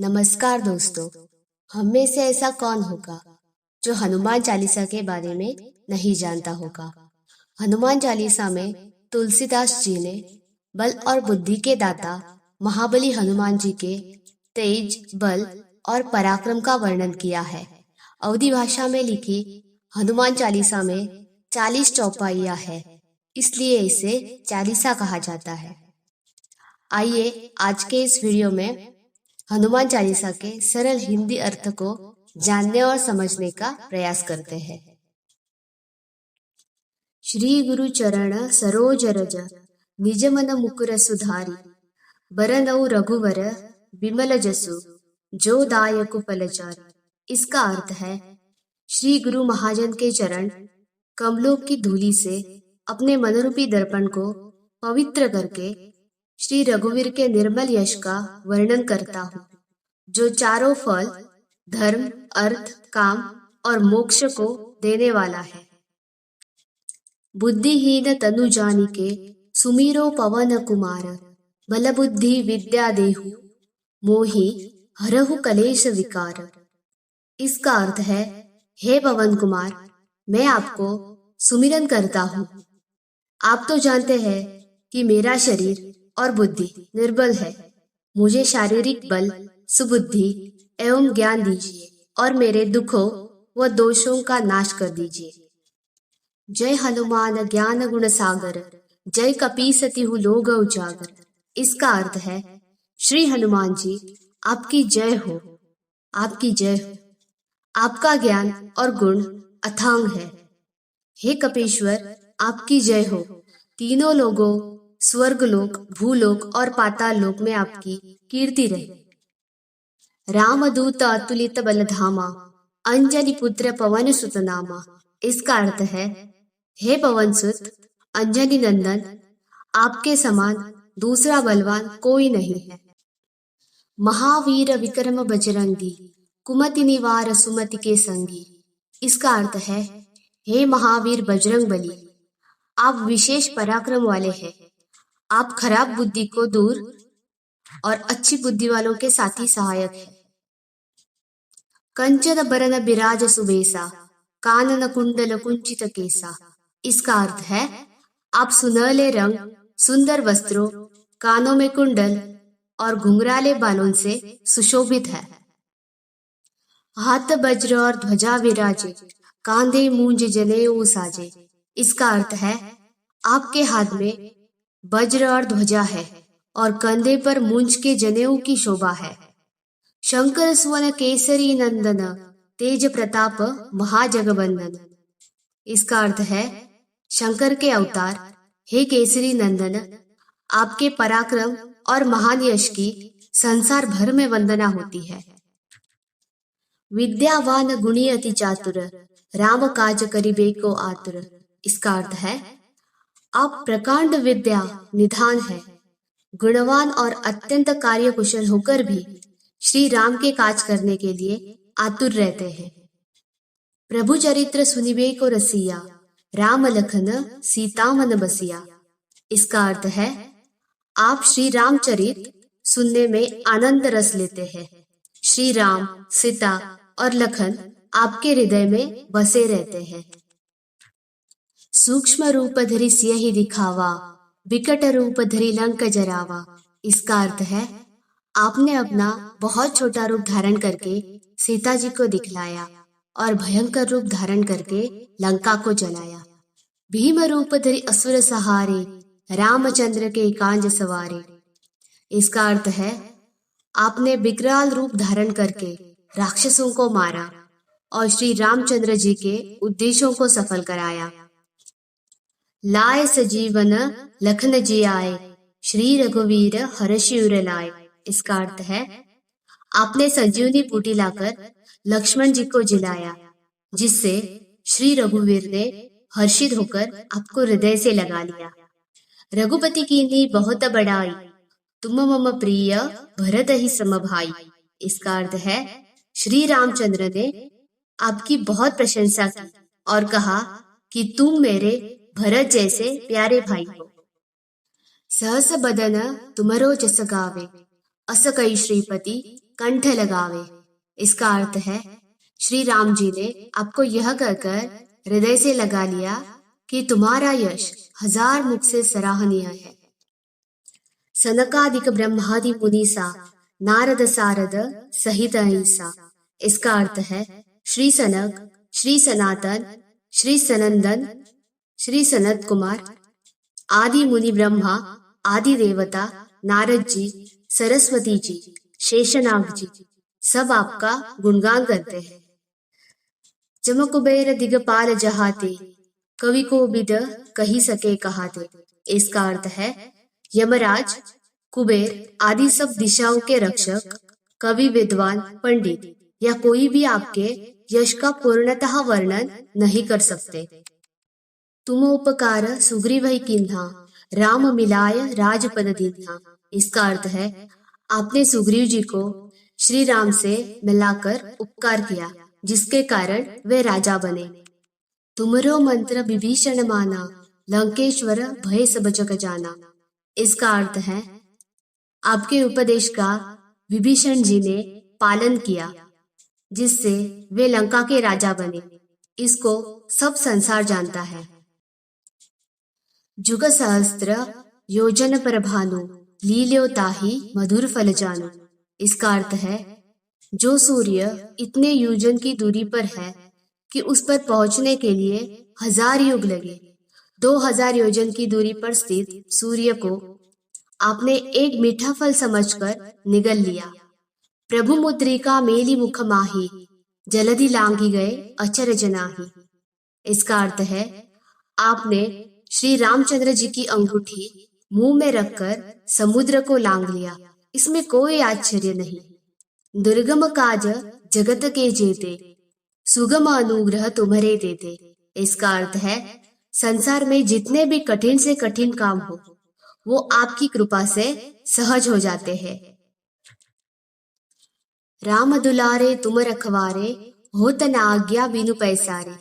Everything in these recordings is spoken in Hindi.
नमस्कार दोस्तों। हम में से ऐसा कौन होगा जो हनुमान चालीसा के बारे में नहीं जानता होगा। हनुमान चालीसा में तुलसीदास जी ने बल और बुद्धि के दाता महाबली हनुमान जी के तेज, बल और पराक्रम का वर्णन किया है। अवधी भाषा में लिखी हनुमान चालीसा में 40 चौपाइयां है, इसलिए इसे चालीसा कहा जाता है। आइए आज के इस वीडियो में हनुमान चालीसा के सरल हिंदी अर्थ को जानने और समझने का प्रयास करते हैं। श्री गुरु चरण सरोज रज निज मन मुकुर सुधारी बरनऊ रघुवर बिमल जसु जो दायक फलचारी। इसका अर्थ है श्री गुरु महाजन के चरण कमलों की धूली से अपने मनरूपी दर्पण को पवित्र करके श्री रघुवीर के निर्मल यश का वर्णन करता हूँ, जो चारों फल धर्म, अर्थ, काम और मोक्ष को देने वाला है। बुद्धिहीन तनु जानिके सुमीरो पवन कुमार बल बुद्धि विद्या देहु मोहि हरहु कलेश विकार। इसका अर्थ है, हे पवन कुमार, मैं आपको सुमिरन करता हूँ। आप तो जानते हैं कि मेरा शरीर और बुद्धि निर्बल है। मुझे शारीरिक बल, सुबुद्धि एवं ज्ञान दीजिए और मेरे दुखों व दोषों का नाश कर दीजिए। जय हनुमान ज्ञान गुण सागर जय कपीसति लोग उजागर। इसका अर्थ है, श्री हनुमान जी आपकी जय हो, आपकी जय हो। आपका ज्ञान और गुण अथांग है। हे कपीश्वर, आपकी जय हो। तीनों लोगों, स्वर्गलोक, भूलोक और पाताल लोक में आपकी कीर्ति रहे। रामदूत अतुलित बलधामा अंजनी पुत्र पवन सुत नामा। इसका अर्थ है, हे पवन सुत अंजनी नंदन, आपके समान दूसरा बलवान कोई नहीं है। महावीर विक्रम बजरंगी कुमति निवार सुमति के संगी। इसका अर्थ है, हे महावीर बजरंग बली, आप विशेष पराक्रम वाले हैं। आप खराब बुद्धि को दूर और अच्छी बुद्धि वालों के साथी सहायक है। कंचन बरन बिराज सुबेसा कानन कुंडल कुंचित केसा। इसका अर्थ है, आप सुनहले रंग, सुंदर वस्त्रों, कानों में कुंडल और घुंघराले बालों से सुशोभित है। हाथ वज्र और ध्वजा विराजे कांधे मूंज जनेऊ साजे। इसका अर्थ है, आपके हाथ में वज्र और ध्वजा है और कंधे पर मूंज के जनेऊ की शोभा है। शंकर सुवन केसरी नंदन तेज प्रताप महाजगबंदन। इसका अर्थ है, शंकर के अवतार, हे केसरी नंदन, आपके पराक्रम और महान यश की संसार भर में वंदना होती है। विद्यावान गुणी अति चातुर राम काज करिबे को आतुर। इसका अर्थ है, आप प्रकांड विद्या निधान है, गुणवान और अत्यंत कार्य कुशल होकर भी श्री राम के काज करने के लिए आतुर रहते हैं। प्रभु चरित्र सुनिबे को रसिया राम लखन सीता मन बसिया। इसका अर्थ है, आप श्री रामचरित सुनने में आनंद रस लेते हैं। श्री राम, सीता और लखन आपके हृदय में बसे रहते हैं। सूक्ष्म रूप धरि सियहि दिखावा विकट रूप धरि लंक जरावा। इसका अर्थ है, आपने अपना बहुत छोटा रूप धारण करके सीता जी को दिखलाया और भयंकर रूप धारण करके लंका को जलाया। भीम रूप धरि असुर सहारे रामचंद्र के कांज सवारे। इसका अर्थ है, आपने विकराल रूप धारण करके राक्षसों को मारा और श्री रामचंद्र जी के उद्देश्यों को सफल कराया। लाए सजीवन लखन जी आए श्री रघुवीर हर्षि उर लाए। इसका अर्थ है, आपने संजीवनी बूटी लाकर लक्ष्मण जी को जिलाया, जिससे श्री रघुवीर ने हर्षित होकर आपको हृदय से लगा लिया। रघुपति कीन्ही बहुत बड़ाई तुम मम प्रिय भरत ही सम भाई। इसका अर्थ है, श्री रामचंद्र ने आपकी बहुत प्रशंसा की और कहा कि तुम मेरे भरत जैसे प्यारे भाई हो। सहस बदन तुमरो जस गावे अस कई श्रीपति कंठ लगावे। इसका अर्थ है श्री राम जी ने आपको यह कहकर हृदय से लगा लिया कि तुम्हारा यश 1000 मुख से सराहनीय है। सनकादिक ब्रह्मादि मुनीसा नारद सारद सहित अहिंसा। इसका अर्थ है श्री सनक, श्री सनातन, श्री सनंदन, श्री सनत कुमार आदि मुनि ब्रह्मा आदि देवता, नारद जी, सरस्वती जी, शेषनाग जी सब आपका गुणगान करते हैं। जम कुबेर दिगपाल जहाते, कवि को बिद कही सके कहाते। इसका अर्थ है यमराज, कुबेर आदि सब दिशाओं के रक्षक, कवि, विद्वान, पंडित या कोई भी आपके यश का पूर्णतः वर्णन नहीं कर सकते। तुम उपकार सुग्रीव किन्हा, राम मिलाय राजपद दीन्हा। इसका अर्थ है आपने सुग्रीव जी को श्री राम से मिलाकर उपकार किया, जिसके कारण वे राजा बने। तुमरो मंत्र विभीषण माना, लंकेश्वर भय सब जग जाना। इसका अर्थ है आपके उपदेश का विभीषण जी ने पालन किया, जिससे वे लंका के राजा बने। इसको सब संसार जानता है। जुग सहस्त्र योजन पर भानु, लील्यो ताहि मधुर फल जानु। इसका अर्थ है जो सूर्य इतने योजन की दूरी पर है कि उस पर पहुंचने के लिए 1000 युग लगे, 2000 योजन की दूरी पर स्थित सूर्य को आपने एक मीठा फल समझकर निगल लिया। प्रभु मुद्रिका मेली मुख माही, जलधि लांघी गए अचरज नाही। इसका अर्थ है आपने श्री रामचंद्र जी की अंगूठी मुंह में रखकर समुद्र को लांघ लिया। इसमें कोई आश्चर्य नहीं। दुर्गम काज जगत के जेते, सुगम अनुग्रह तुम्हारे देते। इसका अर्थ है संसार में जितने भी कठिन से कठिन काम हो वो आपकी कृपा से सहज हो जाते हैं। राम दुलारे तुम रखवारे, होत न आज्ञा बिनु पैसारे।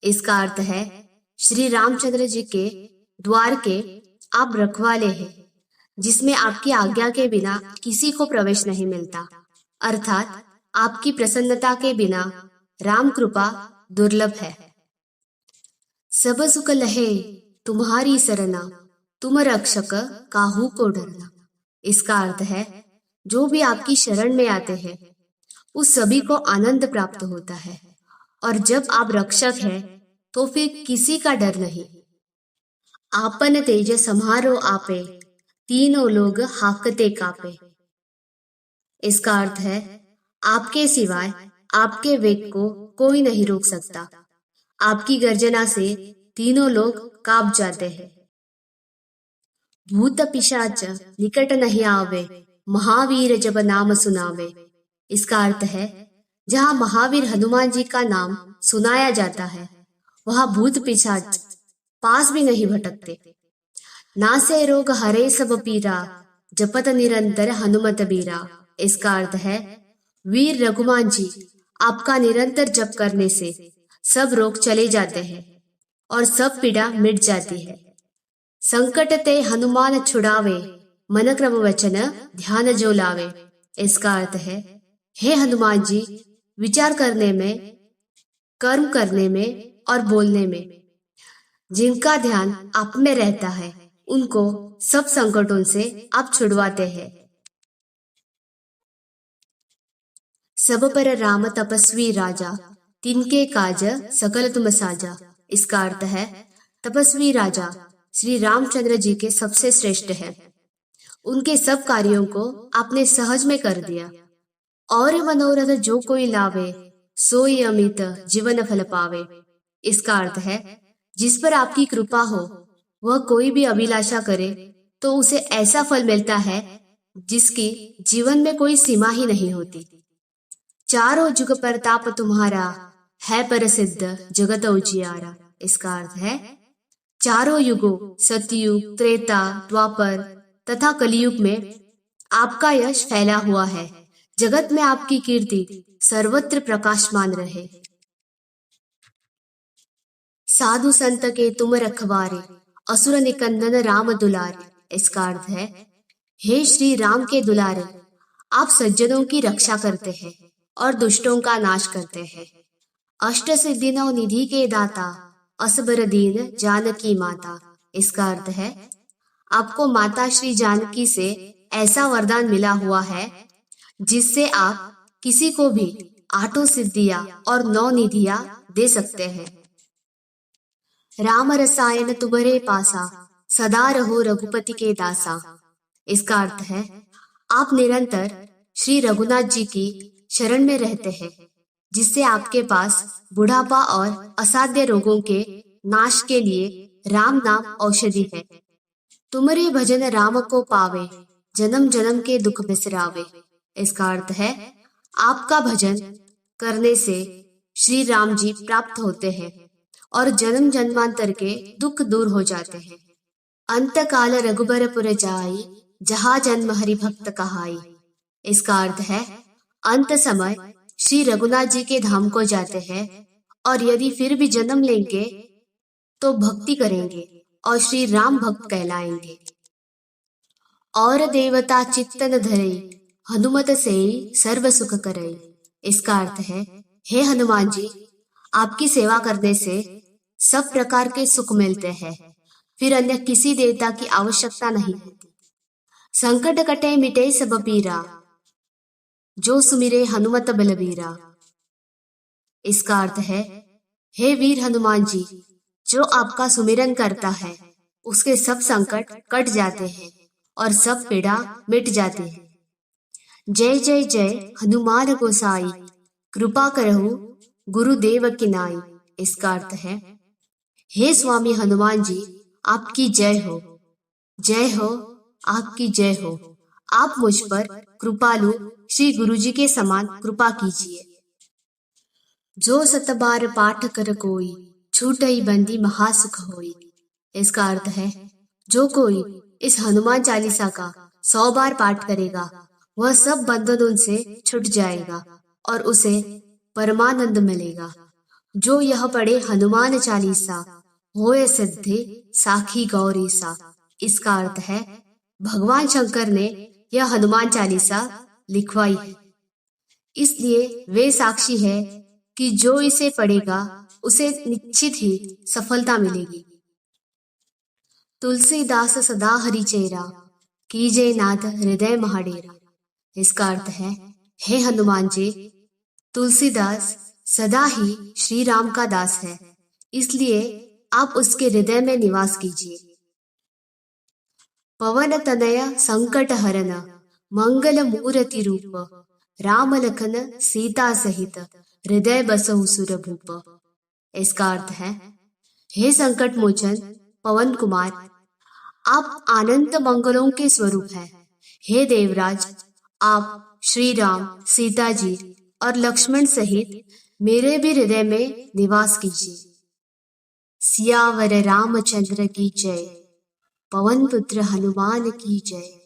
इसका अर्थ है श्री रामचंद्र जी के द्वार के आप रखवाले हैं, जिसमें आपकी आज्ञा के बिना किसी को प्रवेश नहीं मिलता। अर्थात आपकी प्रसन्नता के बिना राम कृपा दुर्लभ है। सब सुख लहे तुम्हारी सरना, तुम रक्षक काहू को डरना। इसका अर्थ है जो भी आपकी शरण में आते हैं उस सभी को आनंद प्राप्त होता है, और जब आप रक्षक हैं तो फिर किसी का डर नहीं। आपन तेज समारो आपे, तीनों लोग हाकते कापे। इसका अर्थ है आपके सिवाय आपके वेग को कोई नहीं रोक सकता। आपकी गर्जना से तीनों लोग कांप जाते हैं। भूत पिशाच निकट नहीं आवे, महावीर जब नाम सुनावे। इसका अर्थ है जहाँ महावीर हनुमान जी का नाम सुनाया जाता है वहाँ भूत पिशाच पास भी नहीं भटकते। नासे रोग हरे सब पीरा, जपत निरंतर हनुमत बीरा। इसका अर्थ है वीर रघुमान जी आपका निरंतर जप करने से सब रोग चले जाते हैं और सब पीड़ा मिट जाती है। संकट ते हनुमान छुड़ावे, मन क्रम वचन ध्यान जो लावे। इसका अर्थ है हे हनुमान जी विचार करने में, कर्म करने में और बोलने में जिनका ध्यान आप में रहता है उनको सब संकटों से आप छुड़वाते हैं। सब पर राम तपस्वी राजा, तिनके काज सकल तुम साजा। इसका अर्थ है तपस्वी राजा श्री रामचंद्र जी के सबसे श्रेष्ठ है। उनके सब कार्यों को आपने सहज में कर दिया। और मनोरथ जो कोई लावे, सोई अमित जीवन फल पावे। इसका अर्थ है जिस पर आपकी कृपा हो वह कोई भी अभिलाषा करे तो उसे ऐसा फल मिलता है जिसकी जीवन में कोई सीमा ही नहीं होती। चारों जुग प्रताप तुम्हारा, है प्रसिद्ध जगत उजियारा। इसका अर्थ है चारों युगों सतयुग, त्रेता, द्वापर तथा कलयुग में आपका यश फैला हुआ है। जगत में आपकी कीर्ति सर्वत्र प्रकाशमान रहे। साधु संत के तुम रखवारे, असुर निकंदन राम दुलारे। इसका अर्थ है हे श्री राम के दुलारे, आप सज्जनों की रक्षा करते हैं और दुष्टों का नाश करते हैं। अष्ट सिद्धि नौ निधि के दाता, असबर दीन जानकी माता। इसका अर्थ है आपको माता श्री जानकी से ऐसा वरदान मिला हुआ है जिससे आप किसी को भी आठों सिद्धियां और 9 निधियां दे सकते हैं। राम रसायन तुम्हारे पासा, सदा रहो रघुपति के दासा। इसका अर्थ है आप निरंतर श्री रघुनाथ जी की शरण में रहते हैं, जिससे आपके पास बुढ़ापा और असाध्य रोगों के नाश के लिए राम नाम औषधि है। तुम्हारे भजन राम को पावे, जन्म जन्म के दुख बिसरावे। इसका अर्थ है आपका भजन करने से श्री राम जी प्राप्त होते हैं और जन्म जन्मांतर के दुख दूर हो जाते हैं। अंत काल रघुबरपुर जाई, जहाँ जन्म हरि भक्त कहाई। इसका अर्थ है अंत समय श्री रघुनाथ जी के धाम को जाते हैं और यदि फिर भी जन्म लेंगे तो भक्ति करेंगे और श्री राम भक्त कहलाएंगे। और देवता चित्तन धरे, हनुमत से सर्व सुख करे। इसका अर्थ है हे हनुमान जी, आपकी सेवा करने से सब प्रकार के सुख मिलते हैं, फिर अन्य किसी देवता की आवश्यकता नहीं होती। संकट कटे मिटे सब पीरा, जो सुमिरे हनुमत बलबीरा। इसका अर्थ है हे वीर हनुमान जी, जो आपका सुमिरन करता है उसके सब संकट कट जाते हैं और सब पीड़ा मिट जाती है। जय जय जय हनुमान गोसाई, कृपा करहु गुरुदेव की नाई। इसका अर्थ है हे स्वामी हनुमान जी, आपकी जय हो, जय हो, आपकी जय हो। आप मुझ पर कृपालु श्री गुरु जी के समान कृपा कीजिए। जो 7 बार पाठ कर कोई, छूटई बंदी महासुख होई। इसका अर्थ है जो कोई इस हनुमान चालीसा का 100 बार पाठ करेगा वह सब बंधनों से छूट जाएगा और उसे परमानंद मिलेगा। जो यह पढ़े हनुमान चालीसा, होए सिद्धि साखी गौरी सा। इसका अर्थ है भगवान शंकर ने यह हनुमान चालीसा लिखवाई है, इसलिए वे साक्षी है कि जो इसे पढ़ेगा उसे निश्चित ही सफलता मिलेगी। तुलसीदास सदा हरि चेरा, कीजे नाथ हृदय महाडेरा। इसका अर्थ है हे हनुमान जी, तुलसीदास सदा ही श्री राम का दास है, इसलिए आप उसके हृदय में निवास कीजिए। पवन तनय संकट हरन, मंगल मूर्ति रूप, राम लखन सीता सहित, हृदय बसहु सुर भूप। इसका अर्थ है हे संकट मोचन पवन कुमार, आप अनंत मंगलों के स्वरूप हैं। हे देवराज, आप श्री राम, सीता जी और लक्ष्मण सहित मेरे भी हृदय में निवास कीजिए। सियावर रामचंद्र की जय, पवन पुत्र हनुमान की जय।